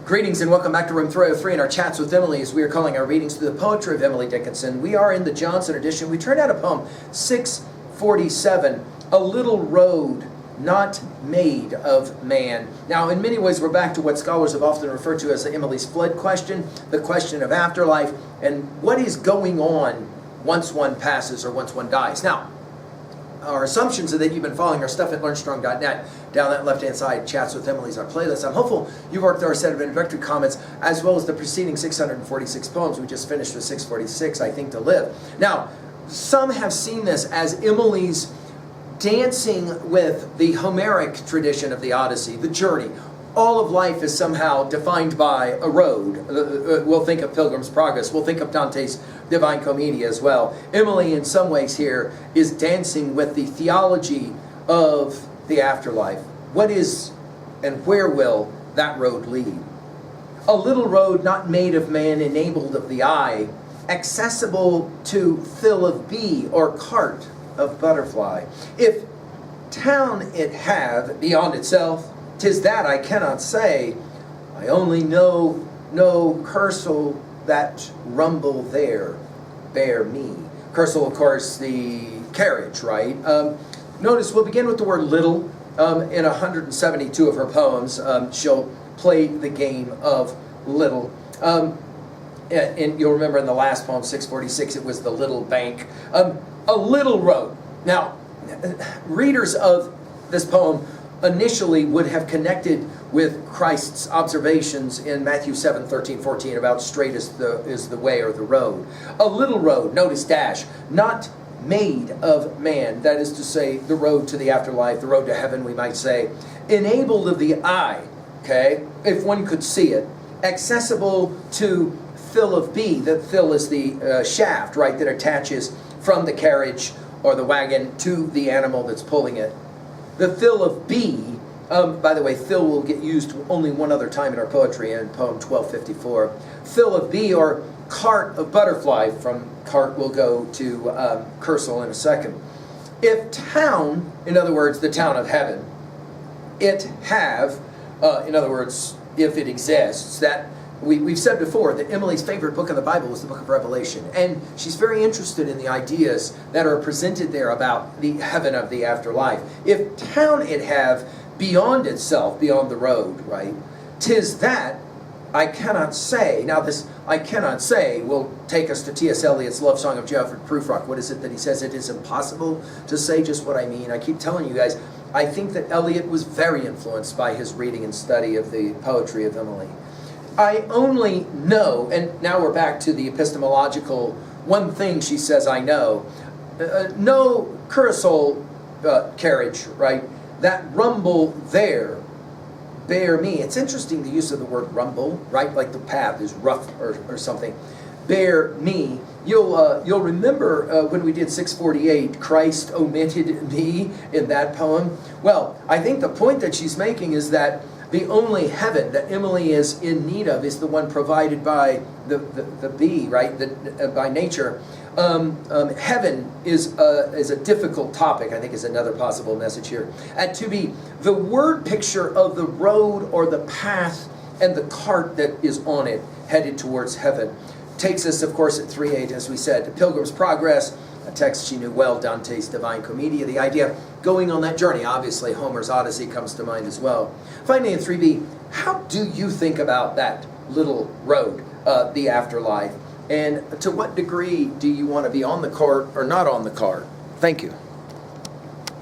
Greetings and welcome back to Room 303 in our chats with Emily, as we are calling our readings through the poetry of Emily Dickinson. We are in the Johnson edition. We turned out a poem, 647, A Little Road Not Made of Man. Now, in many ways, we're back to what scholars have often referred to as Emily's flood question, the question of afterlife, and what is going on once one passes or once one dies. Now, our assumptions are that you've been following our stuff at learnstrong.net. Down that left-hand side, Chats with Emily's our playlist. I'm hopeful you've worked through our set of introductory comments as well as the preceding 646 poems. We just finished with 646, I Think to Live. Now, some have seen this as Emily's dancing with the Homeric tradition of the Odyssey, the journey. All of life is somehow defined by a road. We'll think of Pilgrim's Progress. We'll think of Dante's Divine Commedia as well. Emily, in some ways here, is dancing with the theology of the afterlife. What is and where will that road lead? A little road not made of man, enabled of the eye, accessible to thill of bee or cart of butterfly. If town it have beyond itself, 'tis that I cannot say. I only know no cursel that rumble there, bear me. Cursel, of course, the carriage, right? Notice we'll begin with the word little. In 172 of her poems, she'll play the game of little. And you'll remember in the last poem, 646, it was the little bank. A little road. Now, readers of this poem initially would have connected with Christ's observations in Matthew 7, 13, 14 about straight is the way or the road. A little road, notice dash, not made of man, that is to say the road to the afterlife, the road to heaven we might say, enabled of the eye, okay, if one could see it, accessible to thill of bee, the thill is the shaft, right, that attaches from the carriage or the wagon to the animal that's pulling it. The thill of bee, by the way, thill will get used only one other time in our poetry in poem 1254. Thill of bee or cart of butterfly, from cart we'll go to cursel in a second. If town, in other words, the town of heaven, it have, in other words, if it exists, that we've said before that Emily's favorite book in the Bible was the book of Revelation, and she's very interested in the ideas that are presented there about the heaven of the afterlife. If town it have beyond itself, beyond the road, right, 'tis that I cannot say. Now this I cannot say will take us to T.S. Eliot's love song of Geoffrey Prufrock. What is it that he says? It is impossible to say just what I mean. I keep telling you guys, I think that Eliot was very influenced by his reading and study of the poetry of Emily. I only know, and now we're back to the epistemological, one thing she says I know, no curricle carriage, right, that rumble there, bear me. It's interesting the use of the word rumble, right, like the path is rough or something. Bear me. You'll remember when we did 648, Christ omitted me in that poem. Well, I think the point that she's making is that the only heaven that Emily is in need of is the one provided by the bee, right? By nature. Heaven is a difficult topic, I think, is another possible message here. And to be the word picture of the road or the path and the cart that is on it headed towards heaven. Takes us, of course, at 3:8, as we said, to Pilgrim's Progress, a text she knew well, Dante's Divine Commedia, the idea of going on that journey. Obviously, Homer's Odyssey comes to mind as well. Finally, in 3b, how do you think about that little road, the afterlife? And to what degree do you want to be on the cart or not on the cart? Thank you.